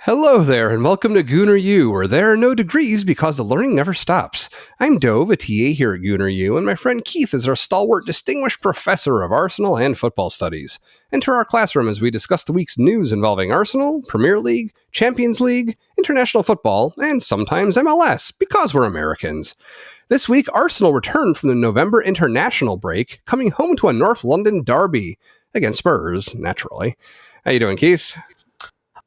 Hello there, and welcome to Gooner U, where there are no degrees because the learning never stops. I'm Dove, a TA here at Gooner U, and my friend Keith is our stalwart distinguished professor of Arsenal and football studies. Enter our classroom as we discuss the week's news involving Arsenal, Premier League, Champions League, international football, and sometimes MLS, because we're Americans. This week, Arsenal returned from the November international break, coming home to a North London derby against Spurs, naturally. How you doing, Keith?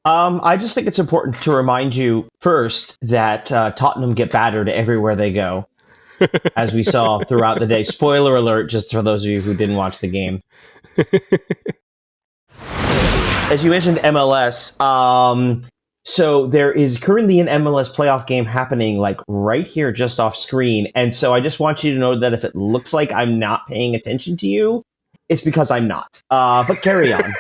I just think it's important to remind you first that Tottenham get battered everywhere they go, as we saw throughout the day. Spoiler alert, just for those of you who didn't watch the game. As you mentioned, MLS. So there is currently an MLS playoff game happening, like right here, just off screen. And so I just want you to know that if it looks like I'm not paying attention to you, it's because I'm not. But carry on.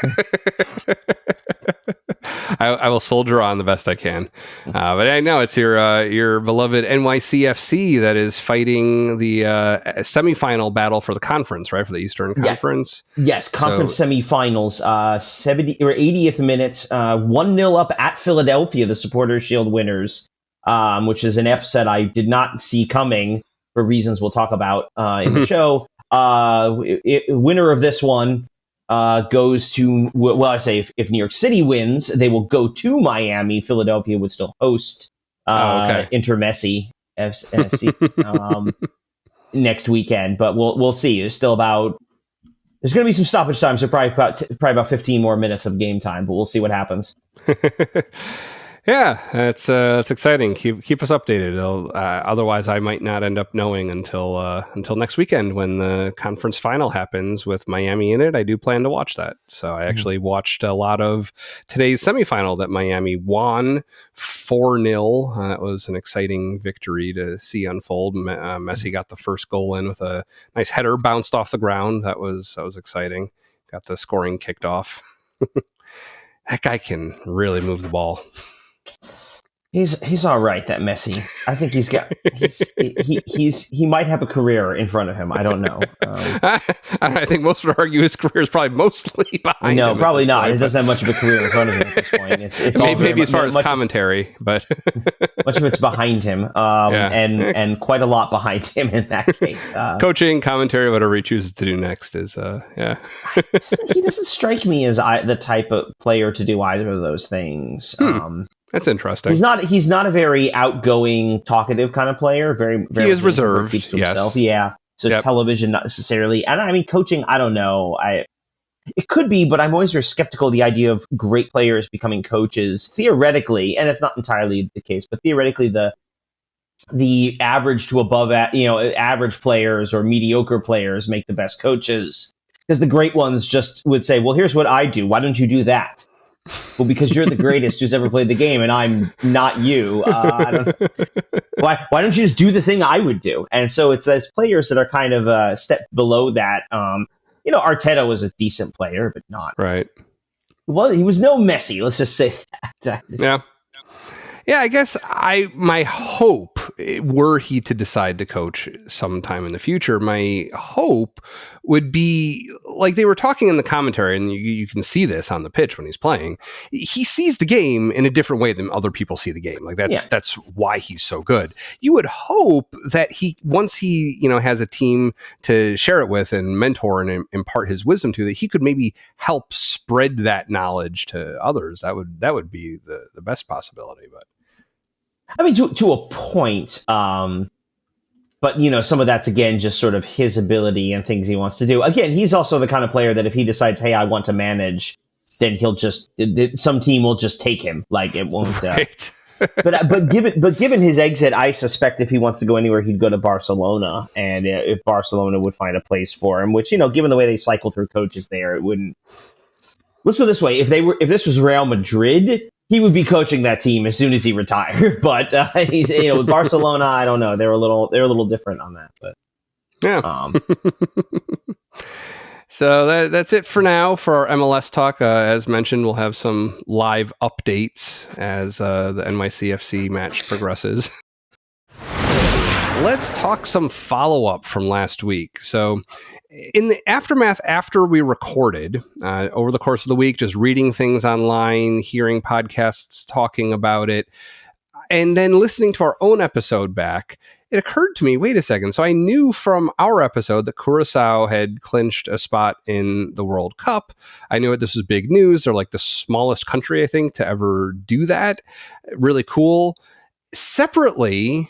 I will soldier on the best I can. But I know it's your beloved NYCFC that is fighting the semifinal battle for the conference, right? For the Eastern Conference. Yes, conference semifinals. 70 or 80th minute, 1-0 up at Philadelphia, the Supporters Shield winners, which is an upset I did not see coming for reasons we'll talk about in the show. Winner of this one goes to, well, I say if New York City wins, they will go to Miami. Philadelphia would still host Inter-Messi FC next weekend, but we'll see. There's going to be some stoppage time, so probably about 15 more minutes of game time, but we'll see what happens. Yeah, that's exciting. Keep us updated. Otherwise, I might not end up knowing until next weekend when the conference final happens with Miami in it. I do plan to watch that. So I actually watched a lot of today's semifinal that Miami won 4-0. That was an exciting victory to see unfold. Messi got the first goal in with a nice header, bounced off the ground. That was exciting. Got the scoring kicked off. That guy can really move the ball. He's all right, that Messi. I think he might have a career in front of him. I don't know. I think most would argue his career is probably mostly behind him. No, probably not. He doesn't have much of a career in front of him at this point. It's maybe as far as commentary, but much of it's behind him, and quite a lot behind him in that case. Coaching, commentary, whatever he chooses to do next is, He doesn't strike me as the type of player to do either of those things. That's interesting. He's not a very outgoing, talkative kind of player. Very, very. He is reserved. Keeps to himself. Yeah. So television, not necessarily. And I mean, coaching, I don't know. It could be, but I'm always very skeptical of the idea of great players becoming coaches. Theoretically, and it's not entirely the case, but theoretically, the average to above, average players or mediocre players make the best coaches, because the great ones just would say, "Well, here's what I do. Why don't you do that?" Well, because you're the greatest who's ever played the game, and I'm not you. I don't. Why don't you just do the thing I would do? And so it's those players that are kind of a step below that. Arteta was a decent player, but not right. Well, he was no Messi. Let's just say that. Yeah, I guess my hope, were he to decide to coach sometime in the future, my hope would be, like they were talking in the commentary, and you can see this on the pitch when he's playing, he sees the game in a different way than other people see the game. Like that's why he's so good. You would hope that once he has a team to share it with and mentor and impart his wisdom to, that he could maybe help spread that knowledge to others. That would be the best possibility, but. I mean, to a point, but some of that's again just sort of his ability and things he wants to do. Again, he's also the kind of player that if he decides, "Hey, I want to manage," then he'll some team will just take him. Like it won't. Right. but given his exit, I suspect if he wants to go anywhere, he'd go to Barcelona, and if Barcelona would find a place for him, which given the way they cycle through coaches there, it wouldn't. Let's put it this way: if this was Real Madrid, he would be coaching that team as soon as he retired. But he's, with Barcelona, I don't know. They're a little different on that. But yeah. So that's it for now for our MLS talk. As mentioned, we'll have some live updates as the NYCFC match progresses. Let's talk some follow-up from last week. So in the aftermath, after we recorded, over the course of the week, just reading things online, hearing podcasts talking about it, and then listening to our own episode back, it occurred to me, wait a second. So I knew from our episode that Curaçao had clinched a spot in the World Cup. I knew this was big news. They're like the smallest country, I think, to ever do that. Really cool. Separately,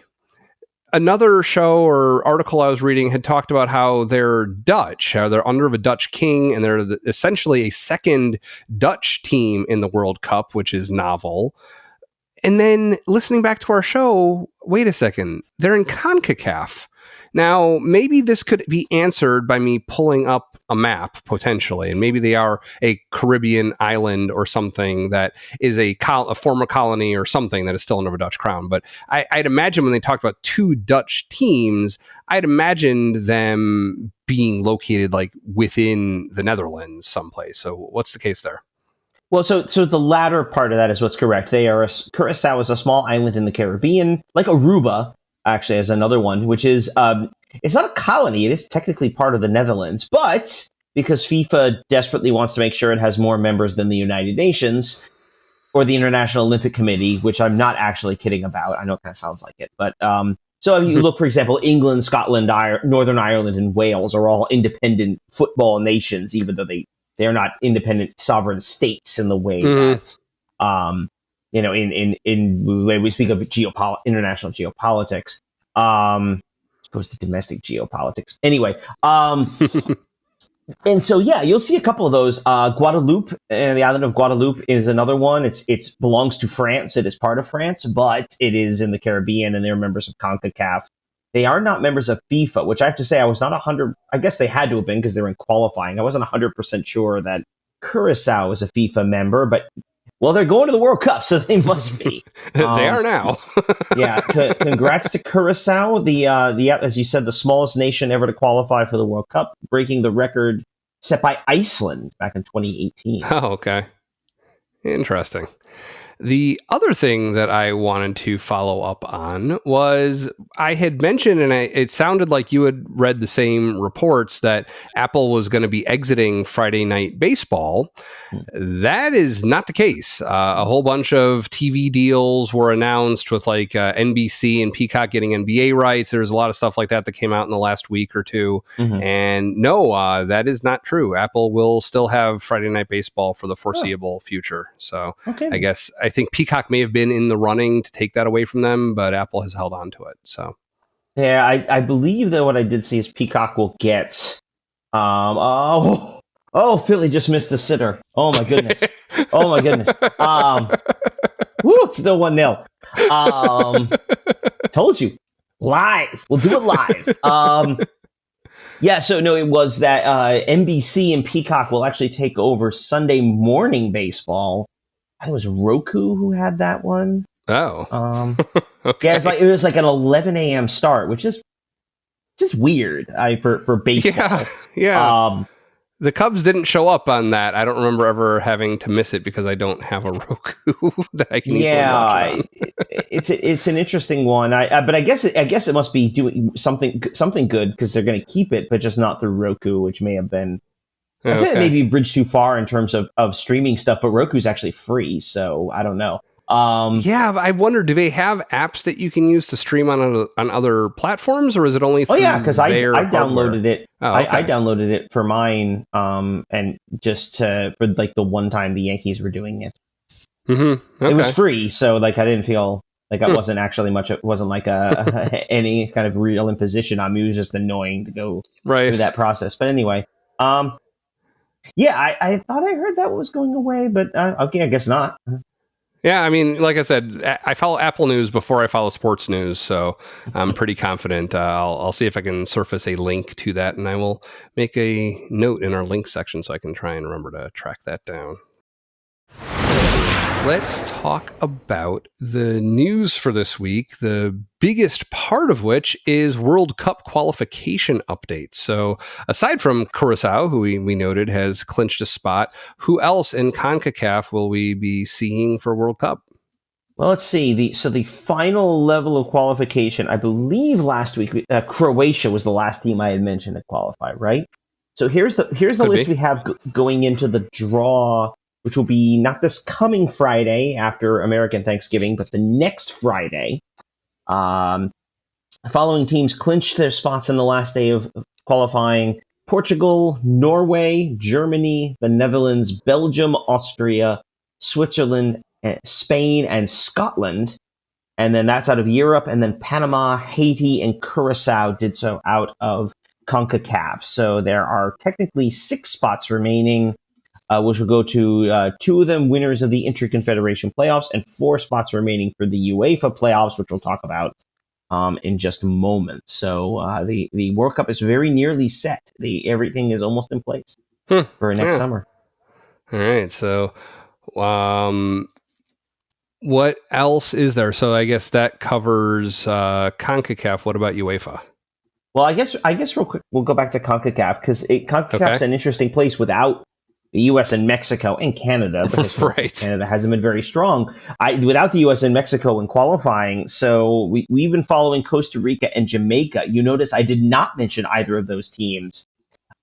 another show or article I was reading had talked about how they're Dutch, how they're under a Dutch king, and they're essentially a second Dutch team in the World Cup, which is novel. And then listening back to our show, wait a second, they're in CONCACAF. Now, maybe this could be answered by me pulling up a map, potentially, and maybe they are a Caribbean island or something that is a former colony or something that is still under a Dutch crown. But I'd imagine when they talked about two Dutch teams, I'd imagined them being located like within the Netherlands someplace. So what's the case there? Well, so the latter part of that is what's correct. Curaçao is a small island in the Caribbean, like Aruba, actually, as another one, which is, it's not a colony. It is technically part of the Netherlands, but because FIFA desperately wants to make sure it has more members than the United Nations or the International Olympic Committee, which I'm not actually kidding about. I know it kind of sounds like it, but so if you look, for example, England, Scotland, Northern Ireland, and Wales are all independent football nations, even though they're not independent sovereign states in the way that, in the way we speak of international geopolitics, as opposed to domestic geopolitics. Anyway, and so, yeah, you'll see a couple of those. Guadeloupe, the island of Guadeloupe is another one. It belongs to France. It is part of France, but it is in the Caribbean, and they're members of CONCACAF. They are not members of FIFA, which I have to say I was not 100%. I guess they had to have been because they were in qualifying. I wasn't 100% sure that Curaçao was a FIFA member, but well, they're going to the World Cup, so they must be. They are now. Yeah, congrats to Curaçao, the as you said, the smallest nation ever to qualify for the World Cup, breaking the record set by Iceland back in 2018. Oh, okay. Interesting. The other thing that I wanted to follow up on was I had mentioned, and it sounded like you had read the same reports, that Apple was going to be exiting Friday Night Baseball. That is not the case. A whole bunch of TV deals were announced with like NBC and Peacock getting NBA rights. There's a lot of stuff like that think came out in the last week or two. Mm-hmm. And no, that is not true. Apple will still have Friday Night Baseball for the foreseeable future. So okay. I think Peacock may have been in the running to take that away from them, but Apple has held on to it. So, yeah, I believe that what I did see is Peacock will get. Philly just missed a sitter. Oh my goodness. It's still 1-0. Told you, live. We'll do it live. Yeah, so no, it was that NBC and Peacock will actually take over Sunday morning baseball. I think it was Roku who had that one. Oh. Okay. Yeah, it was like an 11 a.m. start, which is just weird for baseball. Yeah. The Cubs didn't show up on that. I don't remember ever having to miss it because I don't have a Roku that I can easily watch it on. It's an interesting one. But I guess it must be doing something good because they're going to keep it, but just not through Roku, which may have been. I'd say it may be a bridge too far in terms of streaming stuff, but Roku's actually free, so I don't know. Yeah, I wonder, do they have apps that you can use to stream on other platforms, or is it only through because I downloaded it. Okay. I downloaded it for mine, and just for like the one time the Yankees were doing it. Mm-hmm. Okay. It was free, so like I didn't feel like I wasn't actually much. It wasn't like any kind of real imposition on me. It was just annoying to go through that process. But anyway, yeah, I thought I heard that was going away, but okay, I guess not. Yeah, I mean, like I said, I follow Apple News before I follow sports news, so I'm pretty confident. I'll see if I can surface a link to that, and I will make a note in our link section so I can try and remember to track that down. Let's talk about the news for this week, the biggest part of which is World Cup qualification updates. So aside from Curaçao, who we noted has clinched a spot, who else in CONCACAF will we be seeing for World Cup? Well, let's see. The final level of qualification, I believe last week, Croatia was the last team I had mentioned to qualify, right? So here's the list we have going into the draw, which will be not this coming Friday after American Thanksgiving, but the next Friday. Following teams clinched their spots in the last day of qualifying: Portugal, Norway, Germany, the Netherlands, Belgium, Austria, Switzerland, Spain, and Scotland. And then that's out of Europe. And then Panama, Haiti, and Curacao did so out of CONCACAF. So there are technically 6 spots remaining, which will go to 2 of them winners of the Inter-confederation playoffs, and 4 spots remaining for the UEFA playoffs, which we'll talk about in just a moment. So the World Cup is very nearly set. Everything is almost in place for next summer. All right. So what else is there? So I guess that covers CONCACAF. What about UEFA? Well, I guess real quick, we'll go back to CONCACAF, because CONCACAF's an interesting place without the U.S. and Mexico and Canada, because Canada hasn't been very strong. Without the U.S. and Mexico in qualifying, so we've been following Costa Rica and Jamaica. You notice I did not mention either of those teams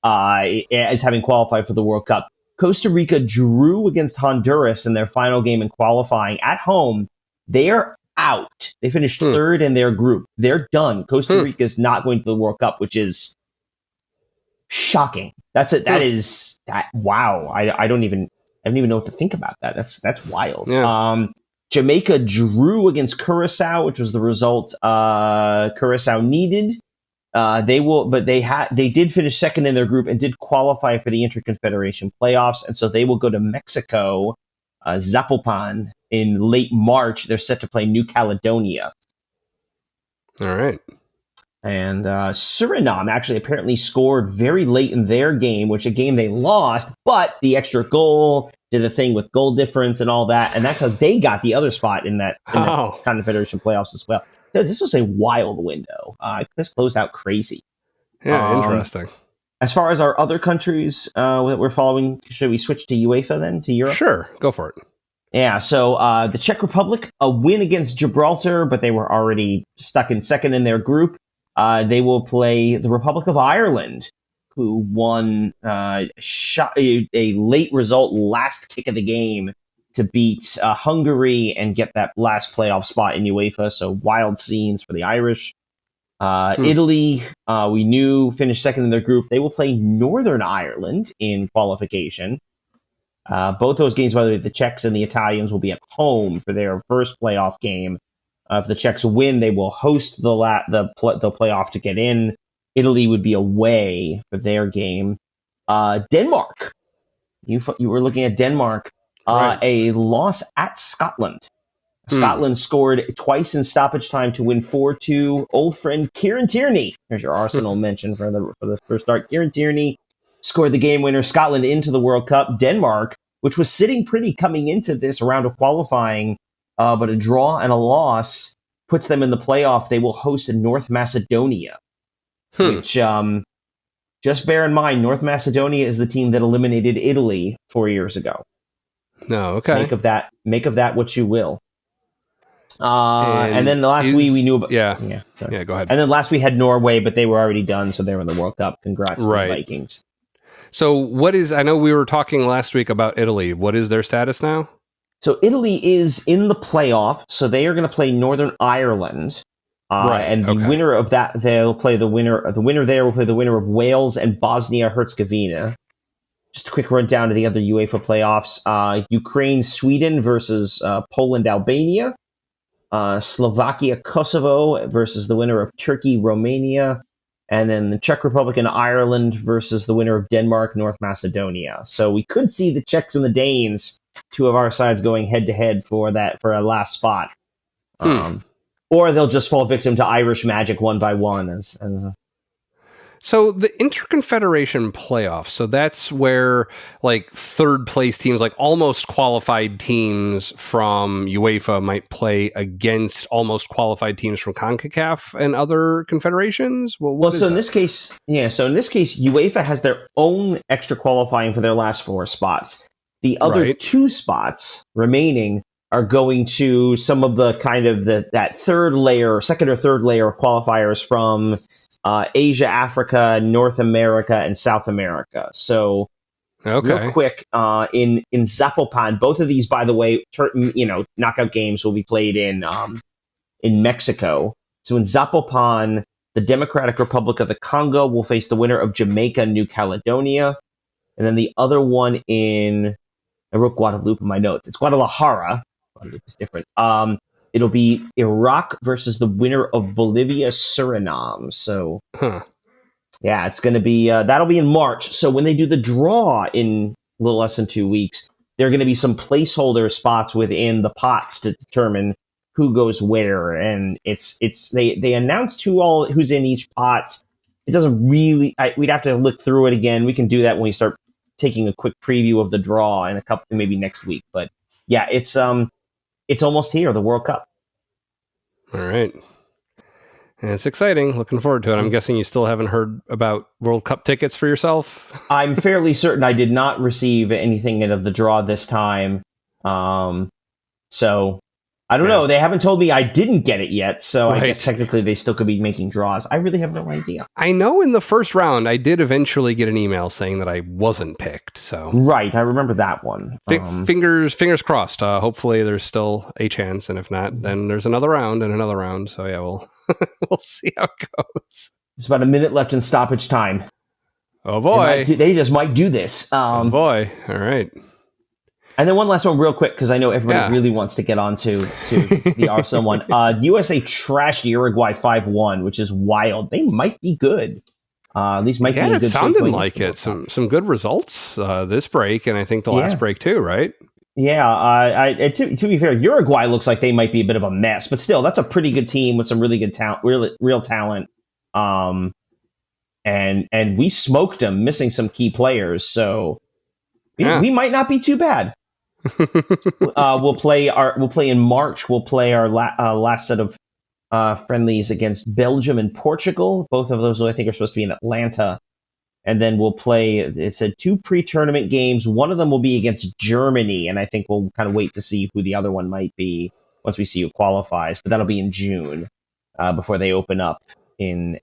as having qualified for the World Cup. Costa Rica drew against Honduras in their final game in qualifying at home. They are out. They finished third in their group. They're done. Costa Rica is not going to the World Cup, which is shocking. That's it. That is that. Wow. I don't even know what to think about that. That's wild. Yeah. Jamaica drew against Curaçao, which was the result Curaçao needed. They did finish second in their group and did qualify for the Inter-confederation playoffs, and so they will go to Mexico, Zapopan, in late March. They're set to play New Caledonia. All right. And Suriname actually apparently scored very late in their game, which a game they lost, but the extra goal did a thing with goal difference and all that, and that's how they got the other spot in that Confederation playoffs as well. This was a wild window. This closed out crazy. Yeah, interesting. As far as our other countries that we're following, should we switch to UEFA then, to Europe? Sure, go for it. Yeah, so the Czech Republic, a win against Gibraltar, but they were already stuck in second in their group. They will play the Republic of Ireland, who won a late result, last kick of the game, to beat Hungary and get that last playoff spot in UEFA. So wild scenes for the Irish. Italy, we knew, finished second in their group. They will play Northern Ireland in qualification. Both those games, by the way, the Czechs and the Italians will be at home for their first playoff game. If the Czechs win, they will host the playoff to get in. Italy would be away for their game. Denmark, you were looking at Denmark. Right. A loss at Scotland. Scotland scored twice in stoppage time to win 4-2. Old friend Kieran Tierney, there's your Arsenal mention for the first start. Kieran Tierney scored the game winner. Scotland into the World Cup. Denmark, which was sitting pretty coming into this round of qualifying, but a draw and a loss puts them in the playoff. They will host North Macedonia, which just bear in mind, North Macedonia is the team that eliminated Italy 4 years ago. No, okay. Make of that what you will. And then the last we knew about. Yeah, go ahead. And then last we had Norway, but they were already done, so they were in the World Cup. Congrats to the Vikings. So I know we were talking last week about Italy. What is their status now? So Italy is in the playoff, so they are going to play Northern Ireland. And the winner of that, they'll play the winner. The winner there will play the winner of Wales and Bosnia-Herzegovina. Just a quick rundown of the other UEFA playoffs. Ukraine, Sweden versus Poland, Albania. Slovakia, Kosovo versus the winner of Turkey, Romania. And then the Czech Republic and Ireland versus the winner of Denmark, North Macedonia. So we could see the Czechs and the Danes, two of our sides, going head-to-head for a last spot. Or they'll just fall victim to Irish magic one by one. So the Inter-confederation playoffs, so that's where like third place teams, like almost qualified teams from UEFA might play against almost qualified teams from CONCACAF and other confederations? In this case, UEFA has their own extra qualifying for their last 4 spots. The other 2 spots remaining are going to some of the kind of that second or third layer of qualifiers from Asia, Africa, North America, and South America. So real quick, in Zapopan, both of these, by the way, knockout games will be played in Mexico. So in Zapopan, the Democratic Republic of the Congo will face the winner of Jamaica and New Caledonia. And then the other one I wrote Guadeloupe in my notes. It's Guadalajara. Guadeloupe is different. It'll be Iraq versus the winner of Bolivia, Suriname. So, yeah, it's going to be, that'll be in March. So when they do the draw in a little less than 2 weeks, there are going to be some placeholder spots within the pots to determine who goes where. And they announced who's in each pot. It doesn't really, we'd have to look through it again. We can do that when we start taking a quick preview of the draw in maybe next week. But yeah, it's almost here, the World Cup. All right. And it's exciting. Looking forward to it. I'm guessing you still haven't heard about World Cup tickets for yourself? I'm fairly certain I did not receive anything of the draw this time. So I don't know. They haven't told me I didn't get it yet, so I guess technically they still could be making draws. I really have no idea. I know in the first round, I did eventually get an email saying that I wasn't picked. So right, I remember that one. Fingers crossed. Hopefully, there's still a chance, and if not, then there's another round and another round. So yeah, we'll see how it goes. There's about a minute left in stoppage time. Oh boy, they just might do this. Oh boy, all right. And then one last one real quick, because I know everybody really wants to get on to the Arsenal one. USA trashed Uruguay 5-1, which is wild. They might be good. These might be a good. It sounded like it. Some good results this break, and I think the last break too, right? Yeah. To be fair, Uruguay looks like they might be a bit of a mess, but still, that's a pretty good team with some really good talent, real talent. And we smoked them, missing some key players. So we might not be too bad. We'll play in March. We'll play our last set of friendlies against Belgium and Portugal. Both of those, I think, are supposed to be in Atlanta. And then we'll play, it said 2 pre-tournament games. One of them will be against Germany, and I think we'll kind of wait to see who the other one might be once we see who qualifies. But that'll be in June before they open up in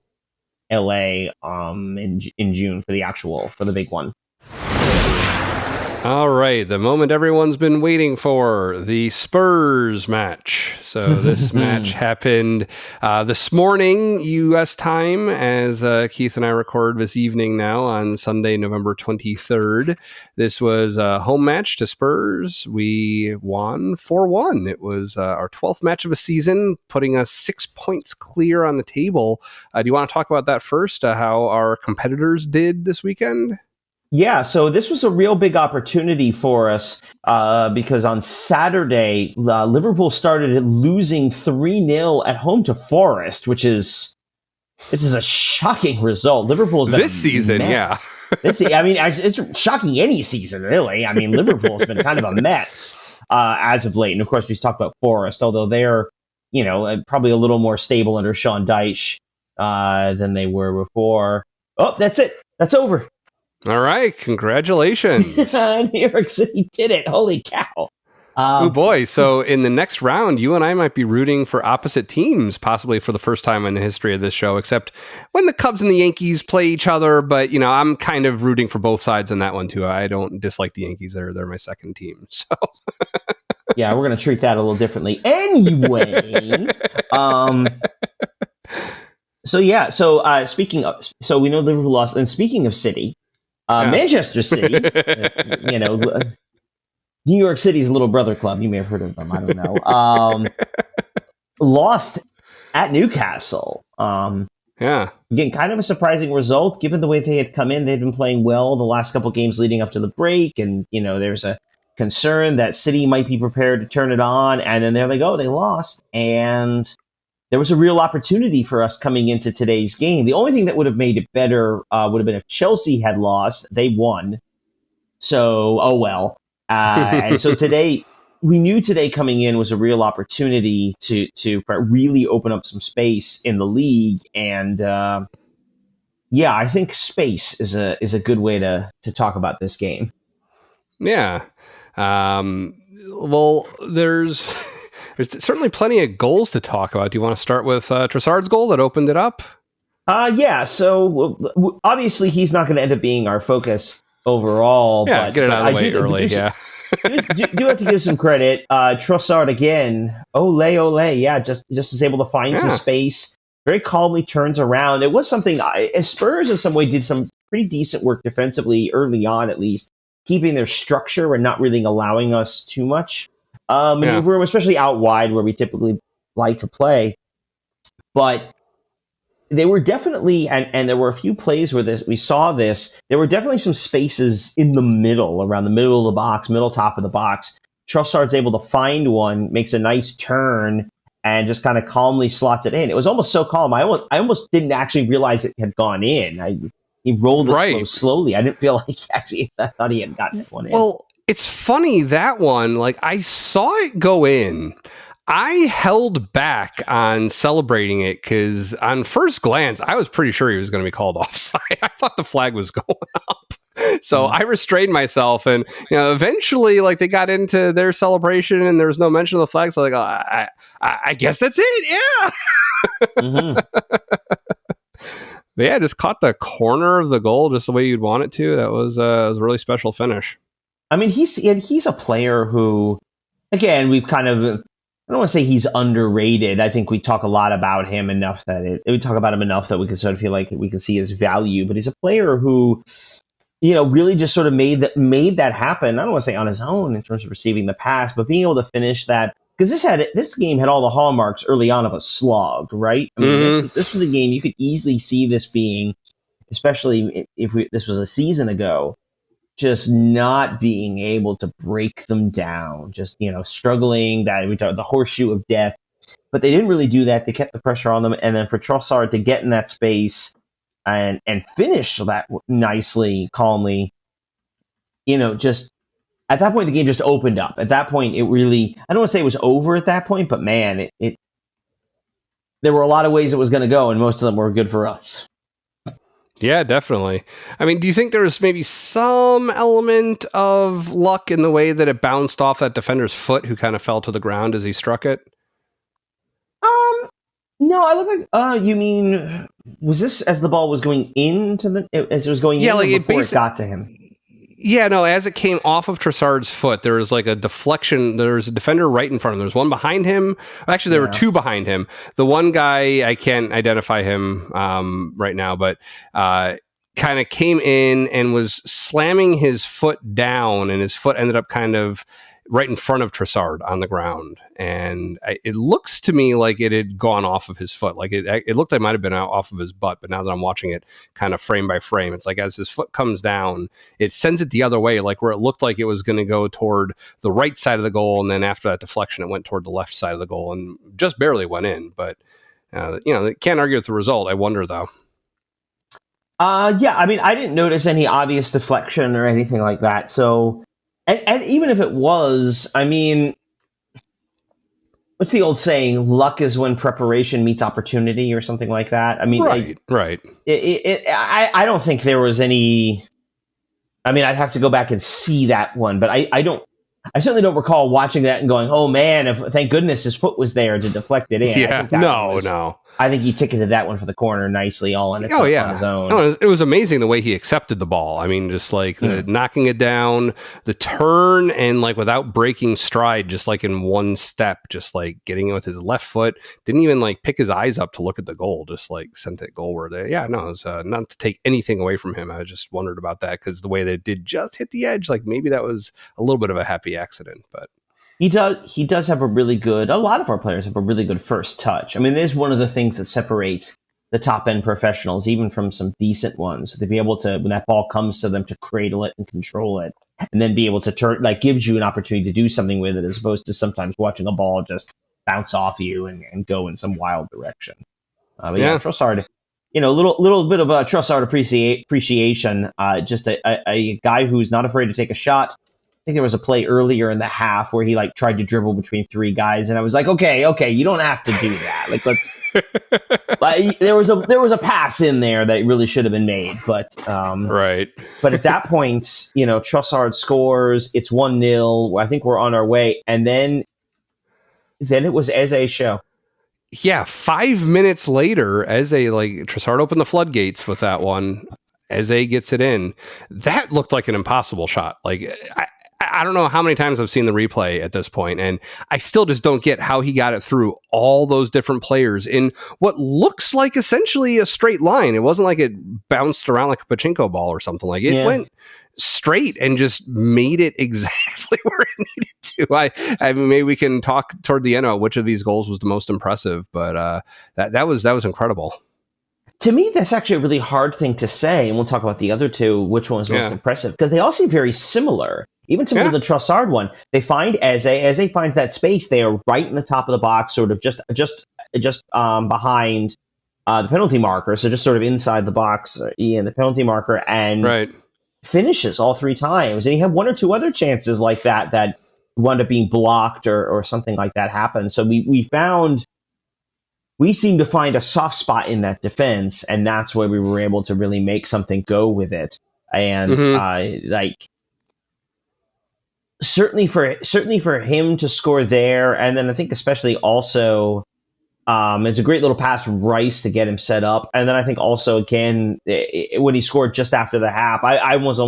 LA in June for the big one. All right, the moment everyone's been waiting for, the Spurs match. So this match happened this morning, U.S. time, as Keith and I record this evening now on Sunday, November 23rd. This was a home match to Spurs. We won 4-1. It was our 12th match of a season, putting us 6 points clear on the table. Do you want to talk about that first, how our competitors did this weekend? Yeah, so this was a real big opportunity for us because on Saturday, Liverpool started losing 3-0 at home to Forest, which is a shocking result. Liverpool's been this season, mess. It's shocking any season, really. I mean, Liverpool's been kind of a mess as of late. And of course, we talked about Forest, although they're, probably a little more stable under Sean Dyche than they were before. Oh, that's it. That's over. All right, congratulations. New York City did it. Holy cow. Oh boy, so in the next round, you and I might be rooting for opposite teams, possibly for the first time in the history of this show, except when the Cubs and the Yankees play each other. But, I'm kind of rooting for both sides in that one, too. I don't dislike the Yankees. They're my second team. So yeah, we're going to treat that a little differently. Anyway, so we know Liverpool lost. And speaking of City, Manchester City, New York City's little brother club. You may have heard of them. I don't know. Lost at Newcastle. Again, kind of a surprising result given the way they had come in. They'd been playing well the last couple games leading up to the break, and there's a concern that City might be prepared to turn it on. And then there they go. They lost, and there was a real opportunity for us coming into today's game. The only thing that would have made it better would have been if Chelsea had lost. They won. So, oh well. And so we knew today coming in was a real opportunity to really open up some space in the league. And I think space is a good way to talk about this game. Yeah. Well, there's certainly plenty of goals to talk about. Do you want to start with Trossard's goal that opened it up? Yeah. So obviously he's not going to end up being our focus overall. Yeah, but, get it out of the way early. Yeah. do have to give some credit. Trossard again. Ole. Yeah, just is able to find some space. Very calmly turns around. It was something Spurs in some way did some pretty decent work defensively early on, at least, keeping their structure and not really allowing us too much maneuver room, especially out wide where we typically like to play. But they were definitely, and there were a few plays where we saw this, there were definitely some spaces in the middle, around the middle of the box, middle top of the box. Trossard's able to find one, makes a nice turn, and just kind of calmly slots it in. It was almost so calm. I almost didn't actually realize it had gone in. He rolled it so slowly. I didn't feel like I thought he had gotten one in. Well, it's funny, that one, like, I saw it go in. I held back on celebrating it because on first glance, I was pretty sure he was going to be called offside. I thought the flag was going up. So I restrained myself, and eventually, like, they got into their celebration, and there was no mention of the flag. So, like, I guess that's it. Yeah. But yeah, just caught the corner of the goal just the way you'd want it to. That was a really special finish. I mean, he's a player who, again, we've kind of, I don't want to say he's underrated. I think we talk a lot about him enough that we talk about him enough that we can sort of feel like we can see his value. But he's a player who, really just sort of made that happen. I don't want to say on his own in terms of receiving the pass, but being able to finish that, because this game had all the hallmarks early on of a slog, right? I mean, this was a game you could easily see this being, especially if this was a season ago, just not being able to break them down, just struggling, the horseshoe of death. But they didn't really do that. They kept the pressure on them, and then for Trossard to get in that space and finish that nicely, calmly, just at that point the game just opened up. At that point, it really, I don't want to say it was over at that point, but man, it there were a lot of ways it was going to go, and most of them were good for us. Yeah, definitely. I mean, do you think there was maybe some element of luck in the way that it bounced off that defender's foot, who kind of fell to the ground as he struck it? No, I look like. You mean, was this as the ball was going as it was going in, like before it got to him? Yeah, no, as it came off of Trossard's foot, there was like a deflection. There was a defender right in front of him. There was one behind him. Actually, there were two behind him. The one guy, I can't identify him right now, but kind of came in and was slamming his foot down, and his foot ended up kind of right in front of Trossard on the ground. And it looks to me like it had gone off of his foot. Like it looked like it might have been out off of his butt, but now that I'm watching it kind of frame by frame, it's like as his foot comes down, it sends it the other way, like where it looked like it was going to go toward the right side of the goal. And then after that deflection, it went toward the left side of the goal and just barely went in. But, can't argue with the result. I wonder, though. Yeah, I mean, I didn't notice any obvious deflection or anything like that. So, and even if it was, I mean, what's the old saying? Luck is when preparation meets opportunity, or something like that. I mean, right. I don't think there was any. I mean, I'd have to go back and see that one, but I certainly don't recall watching that and going, "Oh man, thank goodness his foot was there to deflect it in." Yeah, no. I think he ticketed that one for the corner nicely, all on itself on his own. No, it was amazing the way he accepted the ball. I mean, just like the knocking it down, the turn, and like without breaking stride, just like in one step, just like getting it with his left foot. Didn't even like pick his eyes up to look at the goal. Just like sent it goalward. It was not to take anything away from him. I just wondered about that because the way that it did just hit the edge, like maybe that was a little bit of a happy accident, but. He does have a lot of our players have a really good first touch. I mean, it is one of the things that separates the top end professionals, even from some decent ones, to be able to, when that ball comes to them, to cradle it and control it, and then be able to turn, like, gives you an opportunity to do something with it, as opposed to sometimes watching a ball just bounce off you and go in some wild direction. But Trossard, a little bit of a Trossard appreciation, just a guy who's not afraid to take a shot. I think there was a play earlier in the half where he like tried to dribble between three guys, and I was like, okay, you don't have to do that. Like, let's. Like, there was a pass in there that really should have been made, but right. But at that point, Trossard scores. It's 1-0. I think we're on our way, and then it was Eze's show. Yeah, 5 minutes later, Trossard opened the floodgates with that one. Eze gets it in. That looked like an impossible shot. Like, I don't know how many times I've seen the replay at this point, and I still just don't get how he got it through all those different players in what looks like essentially a straight line. It wasn't like it bounced around like a pachinko ball or something. Like, it went straight and just made it exactly where it needed to. I mean, maybe we can talk toward the end about which of these goals was the most impressive, but that was incredible. To me, that's actually a really hard thing to say, and we'll talk about the other two, which one was most impressive, because they all seem very similar. Even some of the Trossard one, they find Eze finds that space. They are right in the top of the box, sort of just behind the penalty marker, so just sort of inside the box in the penalty marker, and finishes all three times. And he had one or two other chances like that wound up being blocked or something like that happened. So we seem to find a soft spot in that defense, and that's where we were able to really make something go with it. And certainly for him to score there, and then I think especially also it's a great little pass from Rice to get him set up, and then I think also again when he scored just after the half, it was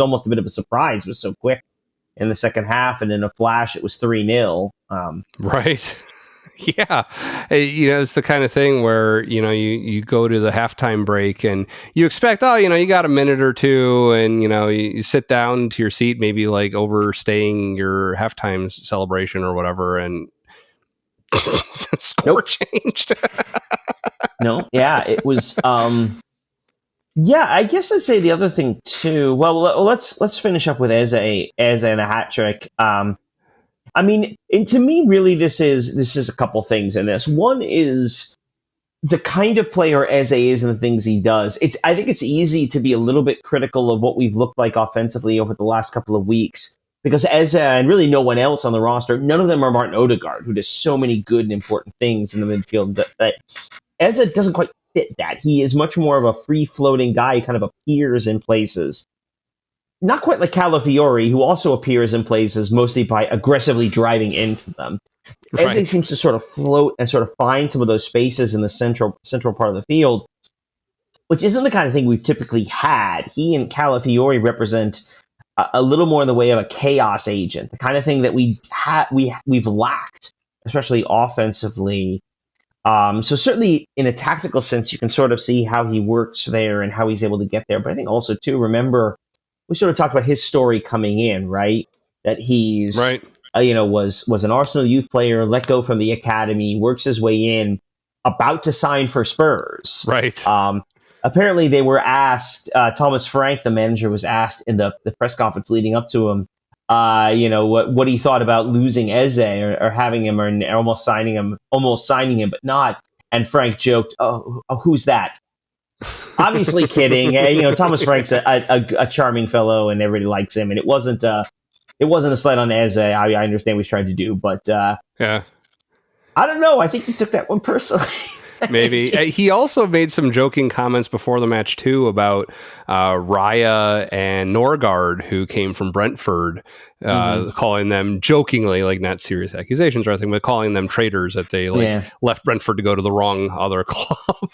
almost a bit of a surprise. It was so quick in the second half, and in a flash it was 3-0. Right. Yeah. It's the kind of thing where, you go to the halftime break and you expect, you got a minute or two, and, you sit down to your seat, maybe like overstaying your halftime celebration or whatever, and score changed. No. Yeah, it was, I guess I'd say the other thing too. Well, let's finish up with Eze and the hat trick. I mean, and to me, really, this is a couple things in this. One is the kind of player Eze is and the things he does. I think it's easy to be a little bit critical of what we've looked like offensively over the last couple of weeks, because Eze and really no one else on the roster, none of them are Martin Odegaard, who does so many good and important things in the midfield. That Eze doesn't quite fit that. He is much more of a free-floating guy who kind of appears in places. Not quite like Calafiori, who also appears in places mostly by aggressively driving into them. Right. Eze seems to sort of float and sort of find some of those spaces in the central part of the field, which isn't the kind of thing we've typically had. He and Calafiori represent a little more in the way of a chaos agent, the kind of thing that we've lacked, especially offensively. So certainly in a tactical sense, you can sort of see how he works there and how he's able to get there. But I think also, too, remember, we sort of talked about his story coming in, right? That he's, was an Arsenal youth player, let go from the academy, works his way in, about to sign for Spurs. Right. Apparently they were asked, Thomas Frank, the manager, was asked in the press conference leading up to him, what he thought about losing Eze or having him or almost signing him, but not. And Frank joked, oh, who's that? Obviously kidding. Thomas Frank's a charming fellow and everybody likes him. And it wasn't a slight on Eze. I understand what he's trying to do, but I don't know. I think he took that one personally. Maybe. He also made some joking comments before the match, too, about Raya and Norgard, who came from Brentford, calling them jokingly, like not serious accusations or anything, but calling them traitors, that they left Brentford to go to the wrong other club.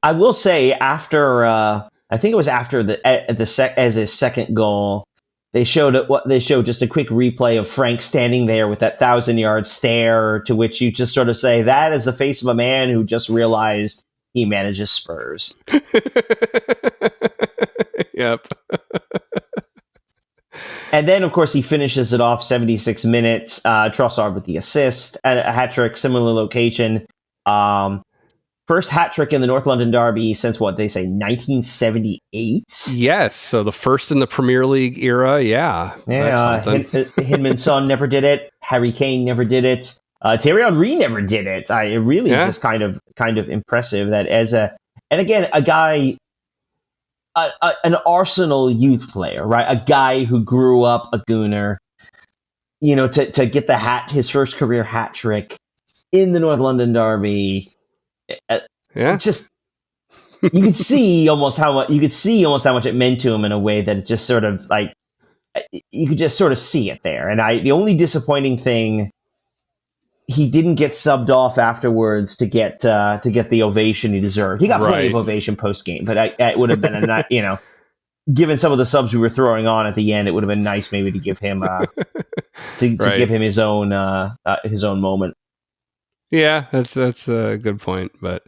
I will say, after I think it was after as his second goal, they showed just a quick replay of Frank standing there with that 1,000-yard stare, to which you just sort of say, that is the face of a man who just realized he manages Spurs. Yep. And then, of course, he finishes it off 76 minutes. Trossard with the assist, a hat trick, similar location. First hat trick in the North London derby since, what they say, 1978? Yes, so the first in the Premier League era, Hindman's son never did it. Harry Kane never did it. Thierry Henry never did it. It really just kind of impressive that and again, a guy an Arsenal youth player, right? A guy who grew up a Gooner, to get his first career hat trick in the North London derby. Just you could see almost how much it meant to him in a way that it just sort of like you could just sort of see it there. And the only disappointing thing, he didn't get subbed off afterwards to get the ovation he deserved. He got plenty of ovation post game, but it would have been given some of the subs we were throwing on at the end, it would have been nice maybe to give him give him his own moment. Yeah, that's a good point. But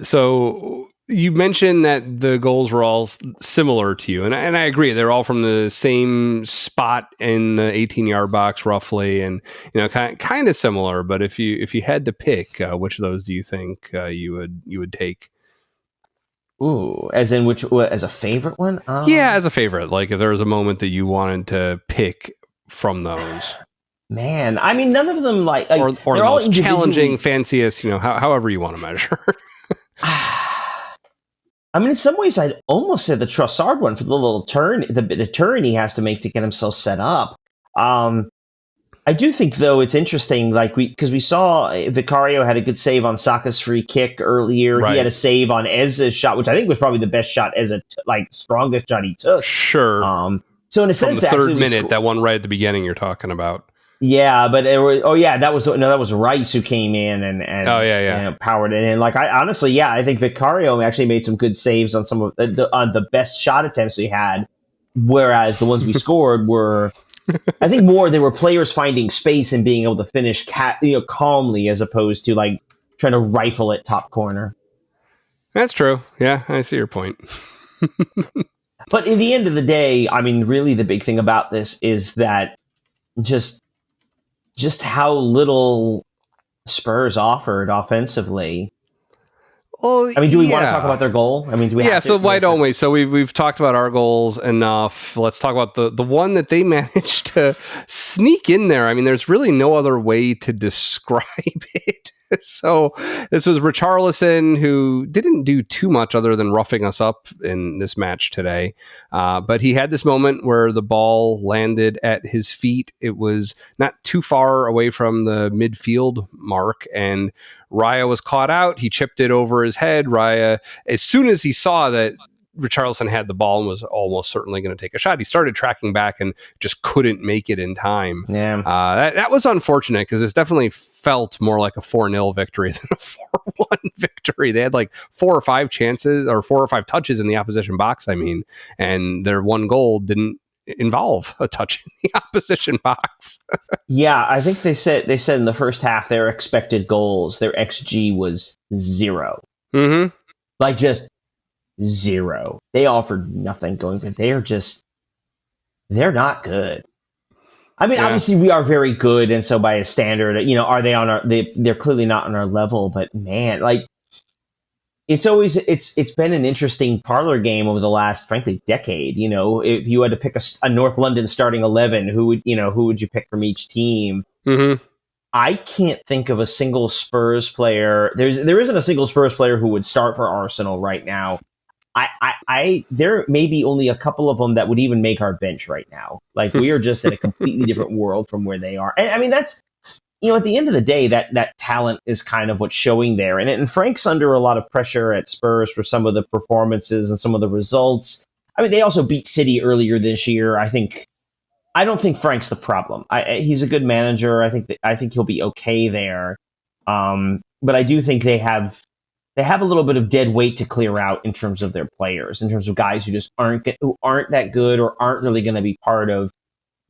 so you mentioned that the goals were all similar to you, and I agree. They're all from the same spot in the 18-yard box, roughly, and kind of similar. But if you had to pick, which of those do you think you would take? Ooh, as in as a favorite one? Yeah, as a favorite. Like if there was a moment that you wanted to pick from those. Man, I mean, none of them or the most challenging, fanciest, however you want to measure. I mean, in some ways, I'd almost say the Trossard one for the little turn, the turn he has to make to get himself set up. I do think, though, it's interesting, because we saw Vicario had a good save on Saka's free kick earlier. Right. He had a save on Ez's shot, which I think was probably the best shot, strongest shot he took. Sure. So in a sense, from the third minute, that one right at the beginning you're talking about. Yeah, but that was Rice who came in and powered it in. I think Vicario actually made some good saves on some of the best shot attempts we had, whereas the ones we scored were, I think, they were players finding space and being able to finish calmly as opposed to trying to rifle it top corner. That's true. Yeah, I see your point. But in the end of the day, I mean, really the big thing about this is that just how little Spurs offered offensively. Well, I mean, do we want to talk about their goal? I mean, do we? Yeah. So why don't we? So we've talked about our goals enough. Let's talk about the one that they managed to sneak in there. I mean, there's really no other way to describe it. So this was Richarlison, who didn't do too much other than roughing us up in this match today. But he had this moment where the ball landed at his feet. It was not too far away from the midfield mark, and Raya was caught out. He chipped it over his head. Raya, as soon as he saw that Richarlison had the ball and was almost certainly going to take a shot, he started tracking back and just couldn't make it in time. Yeah, that was unfortunate because it's definitely felt more like a 4-0 victory than a 4-1 victory. They had 4 or 5 chances or 4 or 5 touches in the opposition box, and their one goal didn't involve a touch in the opposition box. Yeah, I think they said in the first half their expected goals, their XG was 0. Mm-hmm. Just 0. They offered nothing going, but they're not good. I mean, obviously we are very good, and so by a standard, are they on our? They're clearly not on our level. But man, it's been an interesting parlor game over the last, frankly, decade. If you had to pick a North London starting 11, who would you pick from each team? Mm-hmm. I can't think of a single Spurs player. There isn't a single Spurs player who would start for Arsenal right now. There may be only a couple of them that would even make our bench right now. We are just in a completely different world from where they are. And I mean, that's, at the end of the day, that talent is kind of what's showing there. And Frank's under a lot of pressure at Spurs for some of the performances and some of the results. I mean, they also beat City earlier this year. I don't think Frank's the problem. He's a good manager. I think he'll be okay there. But I do think they have a little bit of dead weight to clear out in terms of their players, in terms of guys who just aren't that good or aren't really going to be part of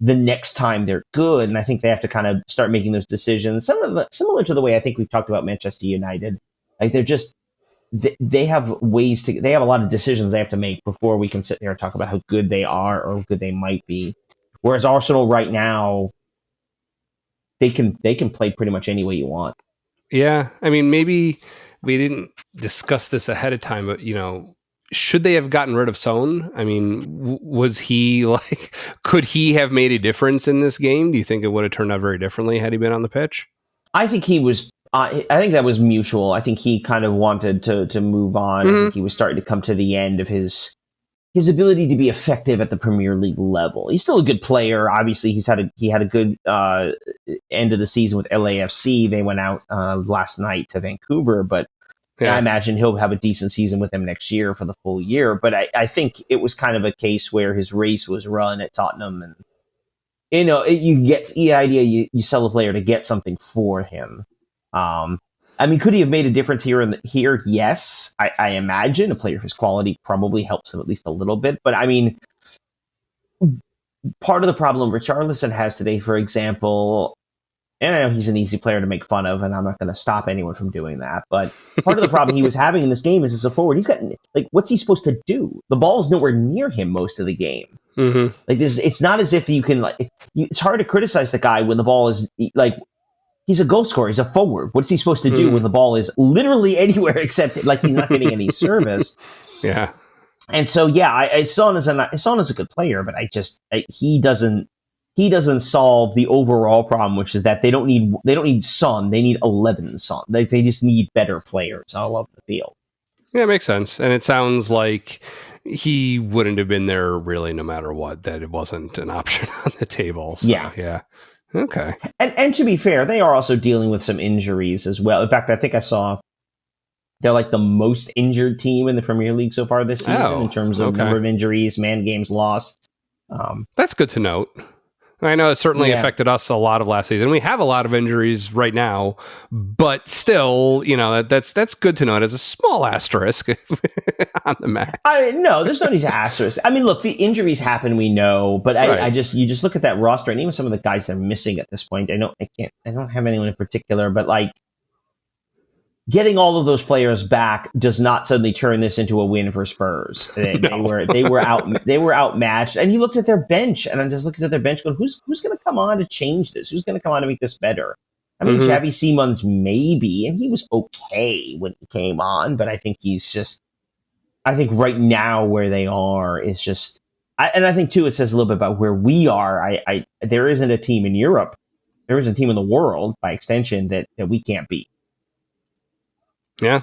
the next time they're good. And I think they have to kind of start making those decisions, similar to the way I think we've talked about Manchester United. They have they have a lot of decisions they have to make before we can sit there and talk about how good they are or how good they might be. Whereas Arsenal right now, they can play pretty much any way you want. Yeah, I mean, maybe we didn't discuss this ahead of time, but should they have gotten rid of Son? I mean, was he could he have made a difference in this game? Do you think it would have turned out very differently had he been on the pitch? I think he was. I think that was mutual. I think he kind of wanted to move on. Mm-hmm. I think he was starting to come to the end of his his ability to be effective at the Premier League level. He's still a good player. Obviously, he had a good end of the season with LAFC. They went out last night to Vancouver, but I imagine he'll have a decent season with them next year for the full year. But I think it was kind of a case where his race was run at Tottenham, and you get the idea. You sell a player to get something for him. I mean, could he have made a difference here? Yes, I imagine a player of his quality probably helps him at least a little bit. But I mean, part of the problem Richarlison has today, for example, and I know he's an easy player to make fun of, and I'm not going to stop anyone from doing that. But part of the problem he was having in this game is as a forward, he's got what's he supposed to do? The ball's nowhere near him most of the game. Mm-hmm. It's not as if you can it's hard to criticize the guy when the ball is he's a goal scorer. He's a forward. What's he supposed to do when the ball is literally anywhere except he's not getting any service? Yeah. And so, I saw him as a good player, but he doesn't solve the overall problem, which is that they don't need Son. They need 11 Son. They just need better players all over the field. Yeah, it makes sense. And it sounds like he wouldn't have been there really no matter what, that it wasn't an option on the table. So, yeah. Okay. And to be fair, they are also dealing with some injuries as well. In fact, I think I saw they're the most injured team in the Premier League so far this season in terms of number of injuries, man games lost. That's good to note. I know it certainly affected us a lot of last season. We have a lot of injuries right now, but still, that's good to note as a small asterisk on the match. No, there's no need to asterisk. I mean, look, the injuries happen, we know, but you just look at that roster and even some of the guys they're missing at this point. I don't have anyone in particular, but getting all of those players back does not suddenly turn this into a win for Spurs. They were outmatched. And you looked at their bench, and I'm just looking at their bench going, who's going to come on to change this? Who's going to come on to make this better? I mean, Xavi Simons maybe, and he was okay when he came on, but I think I think right now where they are is just, and I think too, it says a little bit about where we are. There isn't a team in Europe, there isn't a team in the world by extension that we can't beat. Yeah.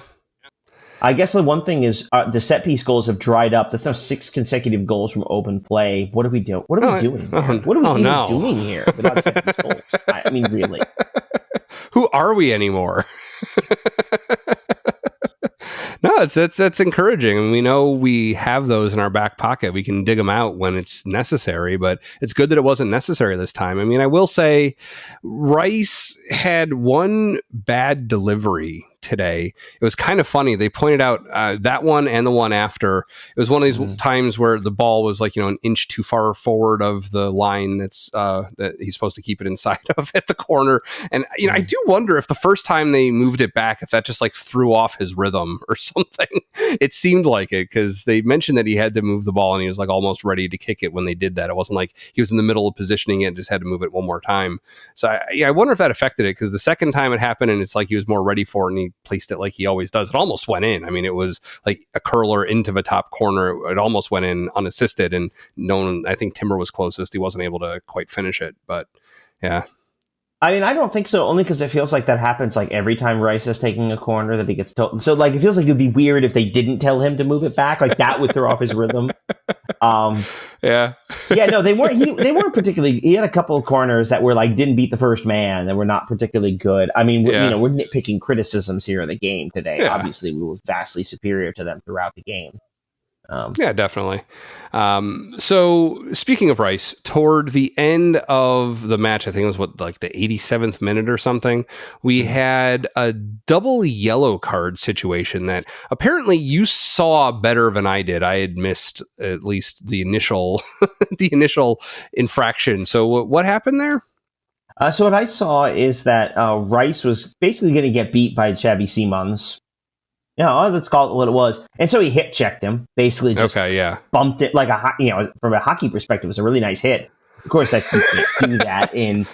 I guess the one thing is the set piece goals have dried up. That's now 6 consecutive goals from open play. What do we do? What are we doing? What are we even doing here without set piece goals? I mean, really. Who are we anymore? No, that's encouraging. And we know we have those in our back pocket. We can dig them out when it's necessary, but it's good that it wasn't necessary this time. I mean, I will say Rice had one bad delivery today. It was kind of funny. They pointed out that one and the one after. It was one of these times where the ball was an inch too far forward of the line that he's supposed to keep it inside of at the corner. And I do wonder if the first time they moved it back, if that just threw off his rhythm or something. It seemed like it, because they mentioned that he had to move the ball and he was almost ready to kick it when they did that. It wasn't like he was in the middle of positioning it and just had to move it one more time. So I wonder if that affected it, because the second time it happened and it's he was more ready for it and he placed it like he always does. It almost went in. I mean, it was like a curler into the top corner. It almost went in unassisted, and I think Timber was closest. He wasn't able to quite finish it, but yeah. I mean, I don't think so, only because it feels like that happens every time Rice is taking a corner that he gets told. So it feels like it would be weird if they didn't tell him to move it back. That would throw off his rhythm. Yeah. No, they weren't particularly. He had a couple of corners that were didn't beat the first man, that were not particularly good. I mean, we're nitpicking criticisms here of the game today. Yeah. Obviously, we were vastly superior to them throughout the game. Yeah, definitely. So speaking of Rice, toward the end of the match, I think it was the 87th minute or something, we had a double yellow card situation that apparently you saw better than I did. I had missed at least the initial infraction. So what happened there? So what I saw is that Rice was basically going to get beat by Xavi Simons. Let's call it what it was. And so he hip checked him, basically just bumped it from a hockey perspective, it was a really nice hit. Of course, you can't do that in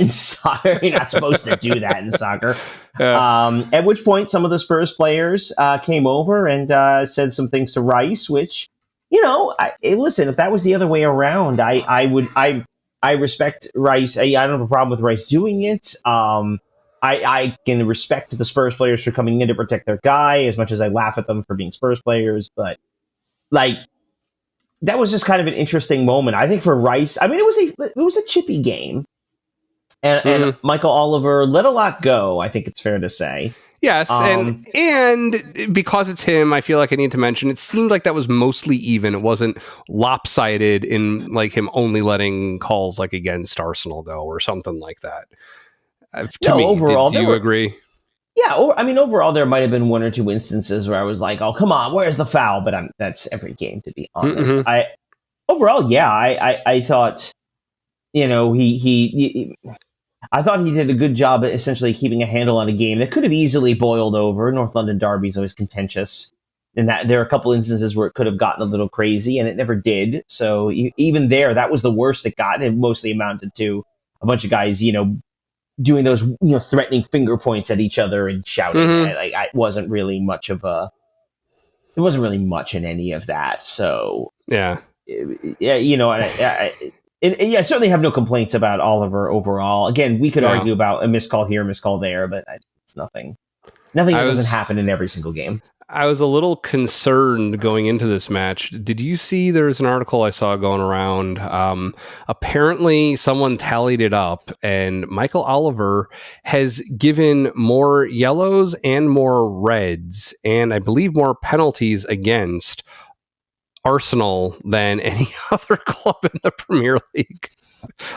soccer. You're not supposed to do that in soccer. At which point, some of the Spurs players came over and said some things to Rice, which, listen, if that was the other way around, I respect Rice. I don't have a problem with Rice doing it. I can respect the Spurs players for coming in to protect their guy as much as I laugh at them for being Spurs players. But that was just kind of an interesting moment. I think for Rice, I mean, it was a chippy game, and Michael Oliver let a lot go. I think it's fair to say. Yes, and because it's him, I feel like I need to mention it seemed like that was mostly even. It wasn't lopsided in like him only letting calls like against Arsenal go or something like that. To me, overall, do you agree? Yeah, I mean, overall, there might have been one or two instances where I was like, "Oh, come on, where's the foul?" But that's every game, to be honest. Mm-hmm. I thought, I thought he did a good job at essentially keeping a handle on a game that could have easily boiled over. North London derby is always contentious, and that there are a couple instances where it could have gotten a little crazy, and it never did. So even there, that was the worst it got. It mostly amounted to a bunch of guys, doing those, threatening finger points at each other and shouting. It wasn't really much in any of that. So yeah, I certainly have no complaints about Oliver overall. Again, we could argue about a missed call here, a missed call there, but it's nothing. Nothing that doesn't happen in every single game. I was a little concerned going into this match. Did you see there's an article I saw going around? Apparently, someone tallied it up, and Michael Oliver has given more yellows and more reds, and I believe more penalties against Arsenal than any other club in the Premier League.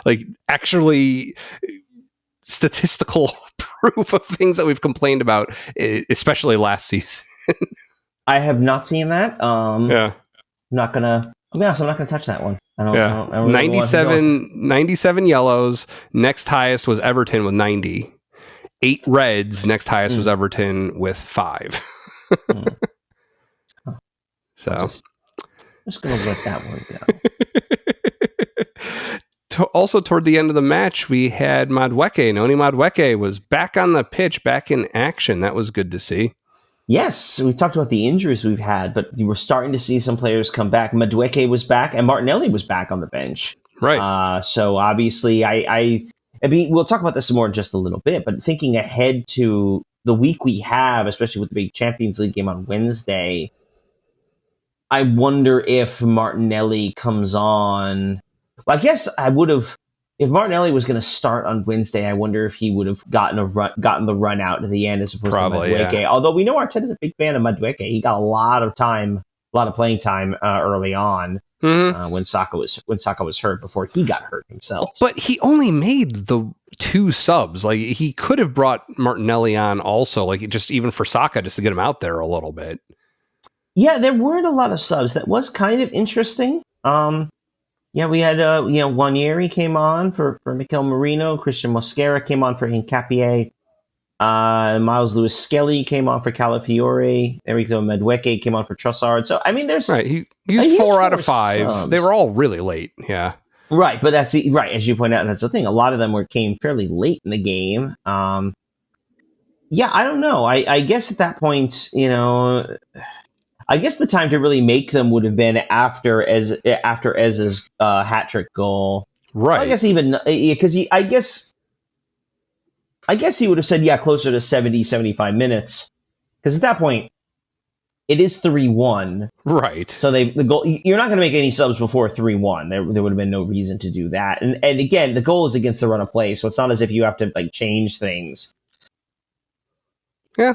Like, actually, statistical proof of things that we've complained about, especially last season. I have not seen that. I'm not gonna touch that one. I don't really 97 yellows. Next highest was Everton with 90. 8 reds. Next highest was Everton with 5. So I'm just gonna let that one go. Also, toward the end of the match, we had Madueke. Noni Madueke was back on the pitch, back in action. That was good to see. Yes, we talked about the injuries we've had, but you were starting to see some players come back. Madueke was back, and Martinelli was back on the bench. Right. So obviously, I mean, we'll talk about this more in just a little bit, but thinking ahead to the week we have, especially with the big Champions League game on Wednesday, I wonder if Martinelli comes on. Well, I guess I would have, if Martinelli was going to start on Wednesday, I wonder if he would have gotten the run out to the end as opposed to Madueke. Yeah. Although we know Arteta's a big fan of Madueke. He got a lot of playing time early on when Saka was hurt before he got hurt himself. But he only made the 2 subs. Like, he could have brought Martinelli on also, like, just even for Saka, just to get him out there a little bit. Yeah, there weren't a lot of subs. That was kind of interesting. We had Wanyeri came on for Mikel Merino. Christian Mosquera came on for Hincapié. Miles Lewis-Skelly came on for Calafiore. Enrico Madueke came on for Trossard. So, I mean, there's... Right, he used 4 out of 5. Subs. They were all really late, yeah. Right, but that's... Right, as you point out, that's the thing. A lot of them came fairly late in the game. I don't know. I guess at that point, I guess the time to really make them would have been after Ez's hat-trick goal. Right. I guess even because I guess he would have said closer to 70, 75 minutes, because at that point it is 3-1. Right. So the goal, you're not going to make any subs before 3-1. There would have been no reason to do that. And again, the goal is against the run of play, so it's not as if you have to change things.